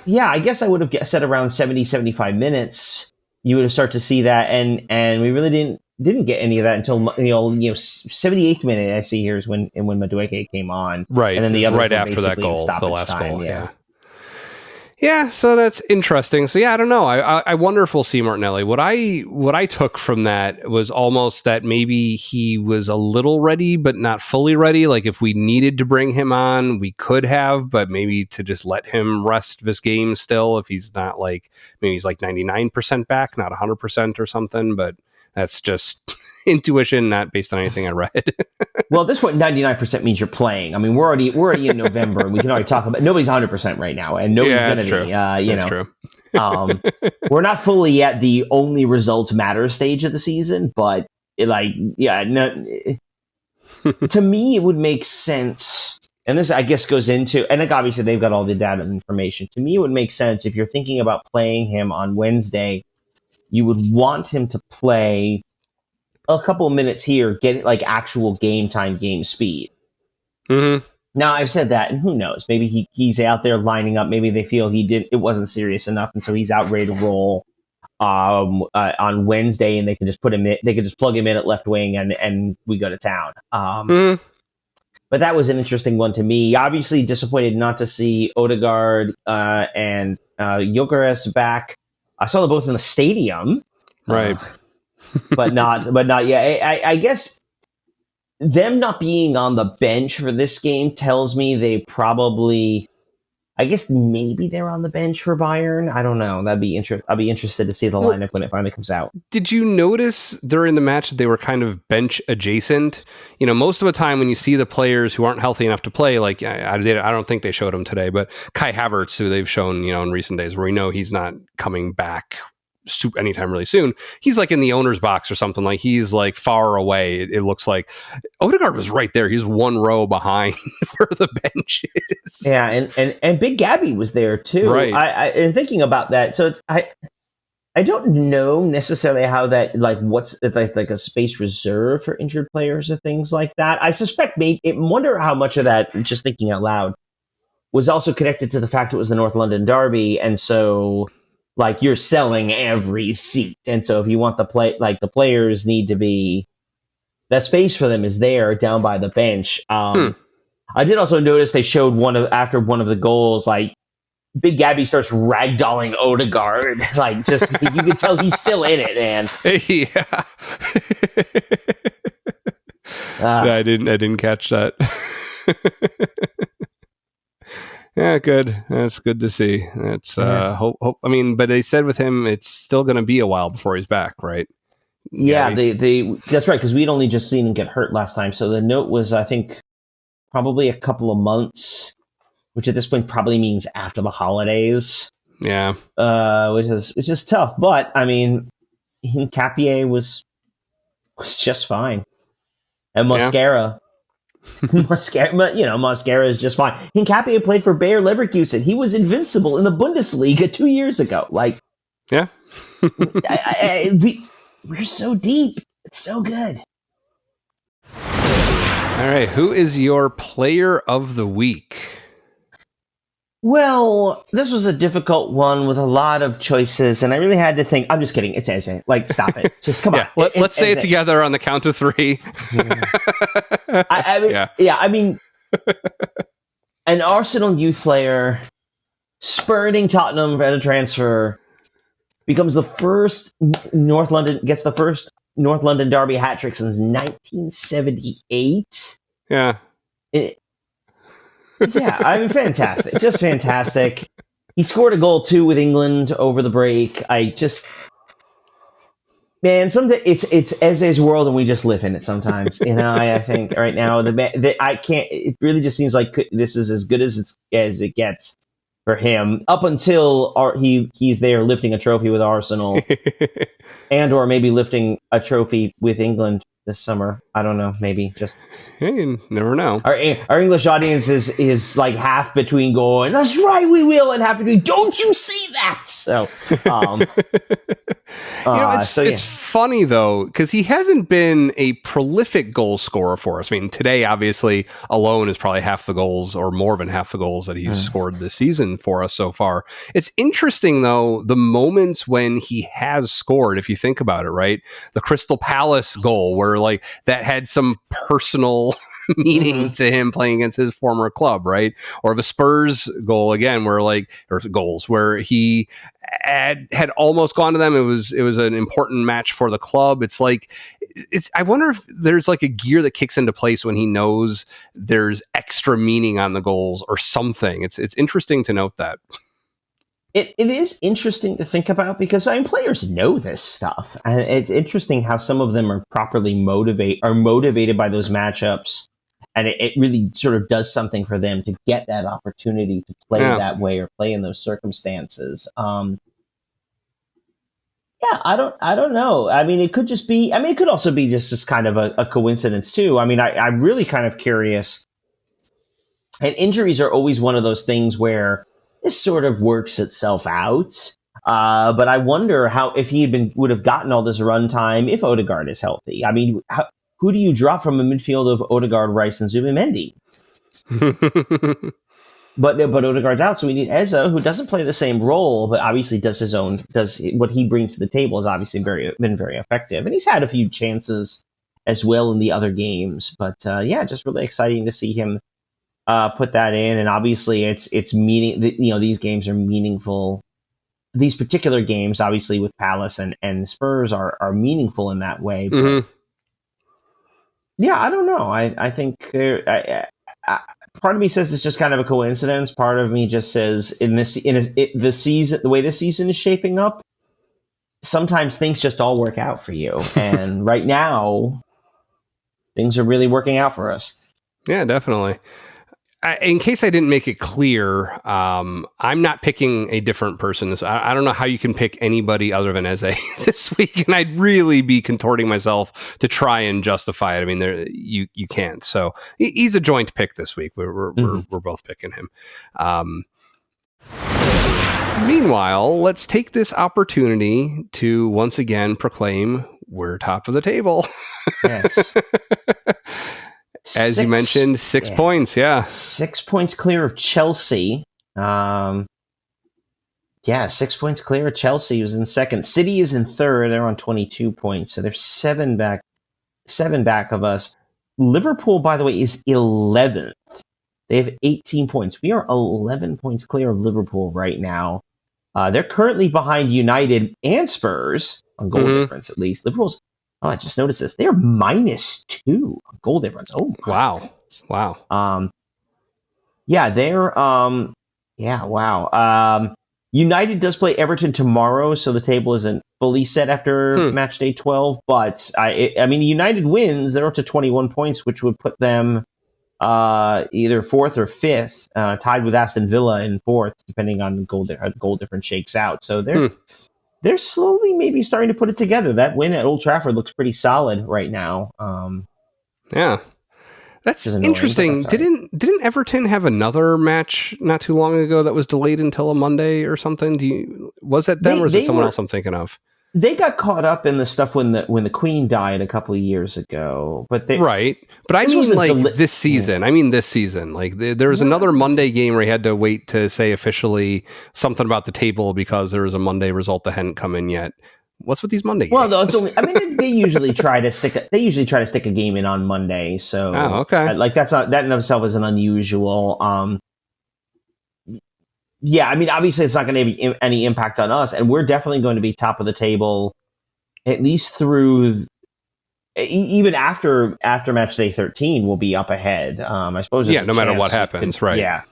Yeah, I guess I would have said around 70, 75 minutes, you would have started to see that, and we really didn't get any of that until 78th minute. I see here is when Madueke came on, right, and then the other right after that goal, the last time, goal, yeah. So that's interesting. So I don't know. I wonder if we'll see Martinelli. What I took from that was almost that maybe he was a little ready, but not fully ready. Like, if we needed to bring him on, we could have, but maybe to just let him rest this game still, if he's not maybe he's 99% back, not 100% or something. But that's just intuition, not based on anything I read. Well, at this point, 99% means you're playing. I mean, we're already in November, and we can already talk about nobody's 100% right now, and nobody's going to be. That's true. We're not fully at the only results matter stage of the season, but to me, it would make sense. And this, I guess, goes into, and obviously they've got all the data and information. To me, it would make sense if you're thinking about playing him on Wednesday. You would want him to play a couple of minutes here, get like actual game time, game speed. Mm-hmm. Now I've said that, and who knows? Maybe he's out there lining up. Maybe they feel it wasn't serious enough, and so he's out ready to roll on Wednesday, and they can just put him in. They can just plug him in at left wing, and we go to town. But that was an interesting one to me. Obviously disappointed not to see Odegaard and Gyökeres back. I saw them both in the stadium, right? But not yet. I guess them not being on the bench for this game tells me they probably. I guess maybe they're on the bench for Bayern. I don't know. I'll be interested to see the lineup when it finally comes out. Did you notice during the match that they were kind of bench adjacent? You know, most of the time when you see the players who aren't healthy enough to play, like I don't think they showed them today, but Kai Havertz, who they've shown, in recent days, where we know he's not coming back anytime really soon, he's like in the owner's box or something. Like he's like far away. It looks like Odegaard was right there. He's one row behind where the bench is. Yeah, and Big Gabby was there too. Right. And thinking about that, so I don't know necessarily how that what's like a space reserved for injured players or things like that. I suspect wonder how much of that, just thinking out loud, was also connected to the fact it was the North London derby, and so. Like you're selling every seat, and so if you want the players need to be that space for them is there down by the bench. I did also notice they showed after one of the goals, like Big Gabby starts ragdolling Odegaard, like just you can tell he's still in it, man. Yeah, I didn't catch that. Yeah, good. That's good to see. That's hope. I mean, but they said with him, it's still going to be a while before he's back, right? Yeah, that's right, because we'd only just seen him get hurt last time. So the note was, I think, probably a couple of months, which at this point probably means after the holidays. Yeah, which is tough. But I mean, Hincapié was just fine, and Mosquera. Mosquera is just fine. Hincapié played for Bayer Leverkusen. He was invincible in the Bundesliga 2 years ago. Yeah, we're so deep. It's so good. All right, who is your player of the week? Well, this was a difficult one with a lot of choices, and I really had to think. I'm just kidding. It's Eze. Stop it. Just come on. Let's say it together on the count of three. I mean, an Arsenal youth player spurning Tottenham at a transfer becomes the first North London derby hat trick since 1978. Yeah. Yeah, I mean, fantastic. Just fantastic. He scored a goal, too, with England over the break. Someday it's Eze's world, and we just live in it sometimes. I think right now, it really just seems like this is as good as it gets for him, up until he's there lifting a trophy with Arsenal, and or maybe lifting a trophy with England this summer. I don't know. Maybe just. Hey, you never know. Our English audience is like half between going, "That's right, we will," and half between, "Don't you see that?" So, it's funny though, because he hasn't been a prolific goal scorer for us. I mean, today obviously alone is probably half the goals, or more than half the goals that he's scored this season for us so far. It's interesting though, the moments when he has scored, if you think about it, right? The Crystal Palace goal, where that had some personal meaning to him playing against his former club, right? Or the Spurs goal again, where where he had almost gone to them. It was an important match for the club. I wonder if there's a gear that kicks into place when he knows there's extra meaning on the goals or something. It's interesting to note that. It is interesting to think about, because players know this stuff, and it's interesting how some of them are properly motivated by those matchups, and it really sort of does something for them to get that opportunity to play that way or play in those circumstances. I don't know. I mean, it could just be. I mean, it could also be just kind of a coincidence too. I mean, I'm really kind of curious. And injuries are always one of those things where this sort of works itself out. But I wonder if he would have gotten all this run time if Odegaard is healthy. I mean, who do you drop from a midfield of Odegaard, Rice, and Zubimendi? But Odegaard's out, so we need Eza, who doesn't play the same role, but obviously does what he brings to the table is obviously been very effective, and he's had a few chances as well in the other games. But just really exciting to see him put that in, and obviously it's meaning. These games are meaningful. These particular games, obviously with Palace and Spurs, are meaningful in that way. But, I don't know. I think part of me says it's just kind of a coincidence. Part of me just says the season, the way this season is shaping up, sometimes things just all work out for you. And right now, things are really working out for us. Yeah, definitely. In case I didn't make it clear, I'm not picking a different person. So I don't know how you can pick anybody other than Eze this week, and I'd really be contorting myself to try and justify it. I mean, you can't. So he's a joint pick this week. We're both picking him. Meanwhile, let's take this opportunity to once again proclaim we're top of the table. Yes. As you mentioned, 6 points, 6 points clear of Chelsea. 6 points clear of Chelsea, who's in second. City is in third. They're on 22 points, so they're seven back of us. Liverpool, by the way, is 11th. They have 18 points. We are 11 points clear of Liverpool right now. They're currently behind United and Spurs on goal difference, at least. Liverpool's I just noticed this. They are -2 goal difference. Oh, wow. Goodness. Wow. Wow. United does play Everton tomorrow, so the table isn't fully set after match day 12. But I mean, United wins. They're up to 21 points, which would put them either fourth or fifth, tied with Aston Villa in fourth, depending on how goal difference shakes out. So they're slowly maybe starting to put it together. That win at Old Trafford looks pretty solid right now. That's interesting. That's right. Didn't Everton have another match not too long ago that was delayed until a Monday or something? Was that them or is it someone else I'm thinking of? They got caught up in the stuff when the Queen died a couple of years ago, but right. But I mean, this season. Yeah. I mean, this season. Like there was another Monday game where he had to wait to say officially something about the table because there was a Monday result that hadn't come in yet. What's with these Monday games? Well, they usually try to stick a game in on Monday. So, okay. That in of itself isn't unusual. Yeah, I mean, obviously it's not going to have any impact on us, and we're definitely going to be top of the table at least through even after match day 13. We'll be up ahead. I suppose. Yeah, no matter what happens, right? Yeah.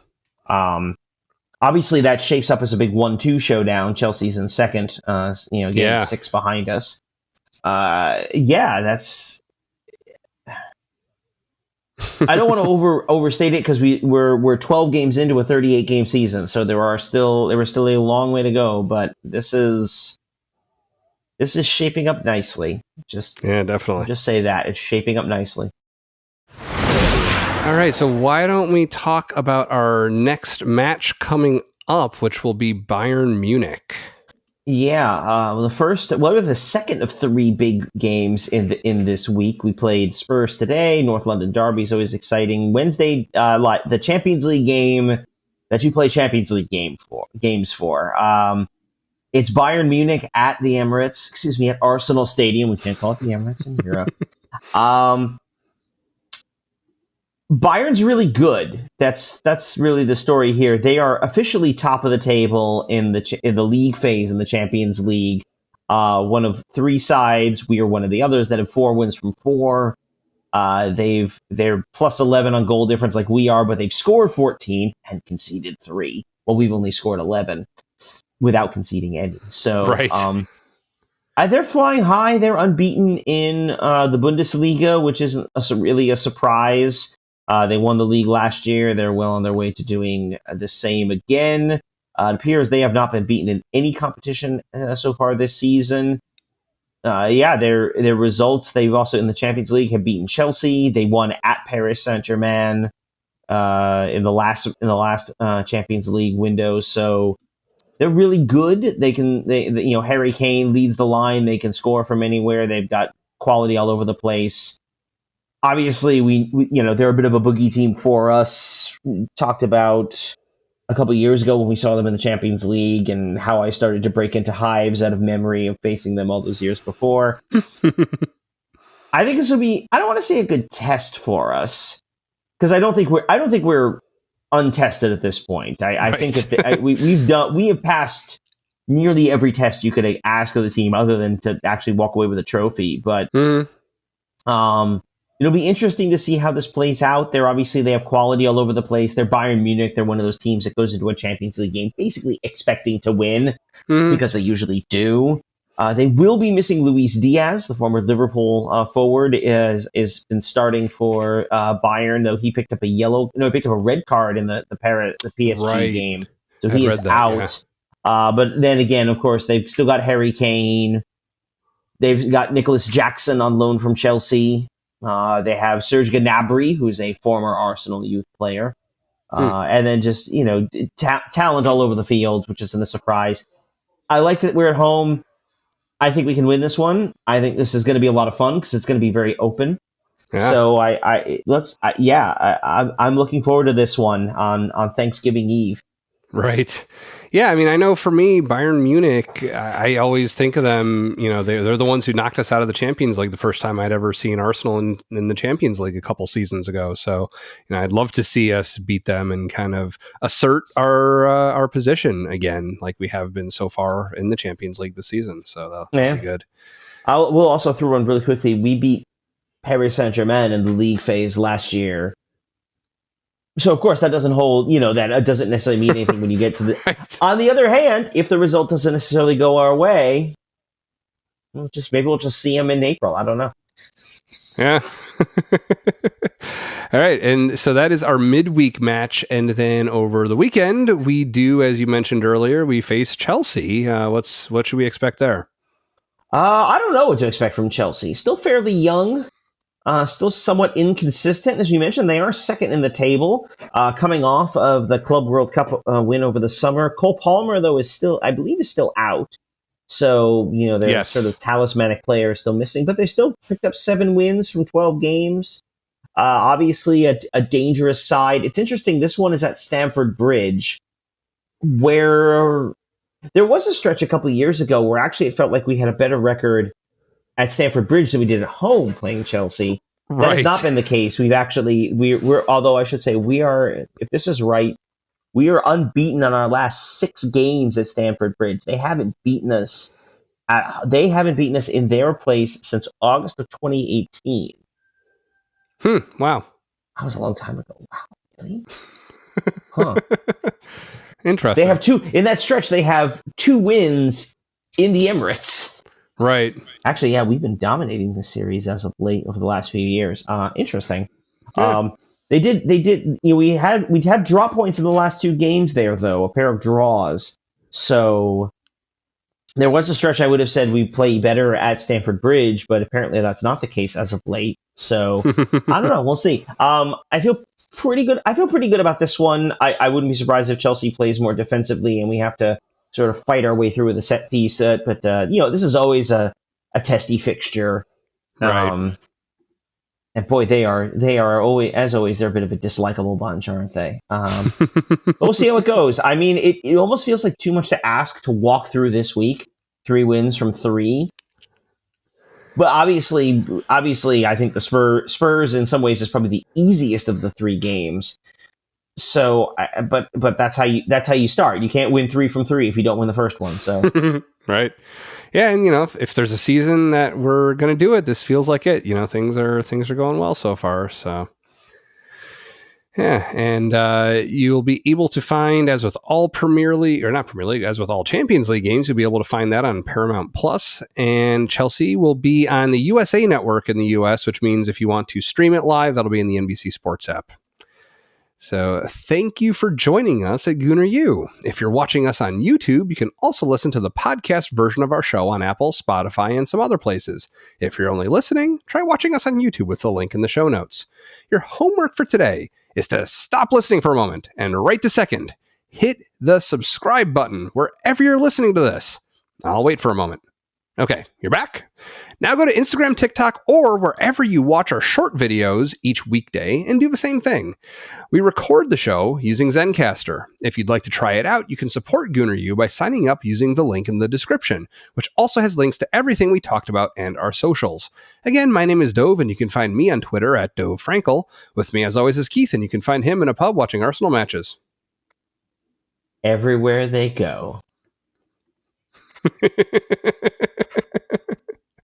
Obviously, that shapes up as a big 1-2 showdown. Chelsea's in second, getting 6 behind us. That's. I don't want to overstate it because we're 12 games into a 38 game season, so there was still a long way to go. But this is shaping up nicely. Definitely. Just say that it's shaping up nicely. All right, so why don't we talk about our next match coming up, which will be Bayern Munich? Yeah, the second of 3 big games in this week. We played Spurs today. North London Derby is always exciting. Wednesday, the Champions League game that you play Champions League games for. It's Bayern Munich at the Emirates. At Arsenal Stadium. We can't call it the Emirates in Europe. Bayern's really good. That's really the story here. They are officially top of the table in the league phase in the Champions League. One of 3 sides. We are one of the others that have 4 wins from 4. They're plus 11 on goal difference like we are, but they've scored 14 and conceded 3. Well, we've only scored 11 without conceding any. So right. They're flying high. They're unbeaten in the Bundesliga, which isn't really a surprise. They won the league last year. They're well on their way to doing the same again. It appears they have not been beaten in any competition so far this season. Their results. They've also in the Champions League have beaten Chelsea. They won at Paris Saint-Germain in the last Champions League window. So they're really good. Harry Kane leads the line. They can score from anywhere. They've got quality all over the place. Obviously, we they're a bit of a boogie team for us. We talked about a couple of years ago when we saw them in the Champions League and how I started to break into hives out of memory of facing them all those years before. I think this will be, I don't want to say a good test for us, because I don't think we're untested at this point. I think that we have passed nearly every test you could ask of the team, other than to actually walk away with a trophy. But it'll be interesting to see how this plays out. They have quality all over the place. They're Bayern Munich. They're one of those teams that goes into a Champions League game basically expecting to win, because they usually do. They will be missing Luis Diaz, the former Liverpool forward, is been starting for Bayern, though he picked up a red card in the PSG game, so he is out. Yeah. But then again, of course, they've still got Harry Kane. They've got Nicholas Jackson on loan from Chelsea. They have Serge Gnabry, who's a former Arsenal youth player, and then just talent all over the field, which isn't a surprise. I like that we're at home. I think we can win this one. I think this is going to be a lot of fun because it's going to be very open. Yeah. So I'm looking forward to this one on Thanksgiving Eve. Right. Yeah. I mean, I know for me, Bayern Munich, I always think of them, they're the ones who knocked us out of the Champions League the first time I'd ever seen Arsenal in the Champions League a couple seasons ago. So, I'd love to see us beat them and kind of assert our position again, like we have been so far in the Champions League this season. So that'll be good. We'll also throw one really quickly. We beat Paris Saint-Germain in the league phase last year. So, of course, that doesn't hold, that doesn't necessarily mean anything when you get to the... Right. On the other hand, if the result doesn't necessarily go our way, maybe we'll just see them in April. I don't know. Yeah. All right. And so that is our midweek match. And then over the weekend, we do, as you mentioned earlier, we face Chelsea. What should we expect there? I don't know what to expect from Chelsea. Still fairly young. Still somewhat inconsistent, as we mentioned. They are second in the table, coming off of the Club World Cup win over the summer. Cole Palmer, though, is still out. So, their sort of talismanic player is still missing, but they still picked up 7 wins from 12 games. Obviously, a dangerous side. It's interesting. This one is at Stamford Bridge, where there was a stretch a couple of years ago where actually it felt like we had a better record at Stamford Bridge than we did at home playing Chelsea. That has not been the case. Although I should say if this is right, we are unbeaten on our last 6 games at Stamford Bridge. They haven't beaten us in their place since August of 2018. Wow. That was a long time ago. Wow, really? Huh. Interesting. They have in that stretch, they have 2 wins in the Emirates. Right. Actually, yeah, we've been dominating this series as of late over the last few years. Interesting. Yeah. They did. We had draw points in the last 2 games there, though, a pair of draws. So there was a stretch I would have said we play better at Stamford Bridge, but apparently that's not the case as of late. So I don't know. We'll see. I feel pretty good. I feel pretty good about this one. I wouldn't be surprised if Chelsea plays more defensively and we have to sort of fight our way through with a set piece. But this is always a testy fixture. Right. And boy, they are always, as always, they're a bit of a dislikable bunch, aren't they? But we'll see how it goes. I mean, it almost feels like too much to ask to walk through this week. 3 wins from 3. But obviously, I think the Spurs in some ways is probably the easiest of the 3 games. So, but that's how you start. You can't win 3 from 3 if you don't win the first one. So, right. Yeah, and if there's a season that we're going to do it, this feels like it. Things are going well so far. So, yeah, and you'll be able to find, as with all Premier League, or not Premier League, as with all Champions League games, you'll be able to find that on Paramount Plus. And Chelsea will be on the USA Network in the US, which means if you want to stream it live, that'll be in the NBC Sports app. So thank you for joining us at Gooner U. If you're watching us on YouTube, you can also listen to the podcast version of our show on Apple, Spotify, and some other places. If you're only listening, try watching us on YouTube with the link in the show notes. Your homework for today is to stop listening for a moment and right this second, hit the subscribe button wherever you're listening to this. I'll wait for a moment. Okay, you're back. Now go to Instagram, TikTok, or wherever you watch our short videos each weekday and do the same thing. We record the show using Zencastr. If you'd like to try it out, you can support Gooner U by signing up using the link in the description, which also has links to everything we talked about and our socials. Again, my name is Dove, and you can find me on Twitter at Dove Frankel. With me, as always, is Keith, and you can find him in a pub watching Arsenal matches. Everywhere they go.